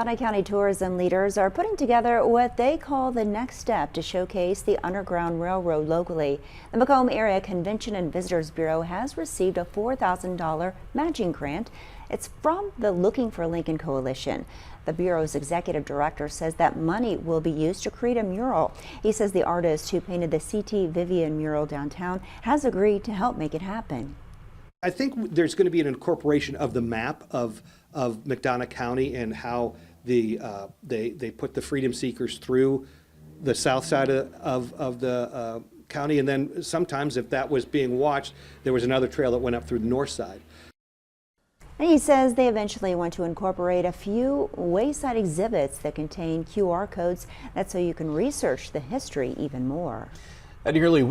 County tourism leaders are putting together what they call the next step to showcase the Underground Railroad locally. The Macomb Area Convention and Visitors Bureau has received a $4,000 matching grant. It's from the Looking for Lincoln Coalition. The Bureau's executive director says that money will be used to create a mural. He says the artist who painted the C.T. Vivian mural downtown has agreed to help make it happen. I think there's going to be an incorporation of the map of McDonough County and how they put the freedom seekers through the south side of the county, and then sometimes if that was being watched, there was another trail that went up through the north side. And he says they eventually want to incorporate a few wayside exhibits that contain QR codes. That's so you can research the history even more. At nearly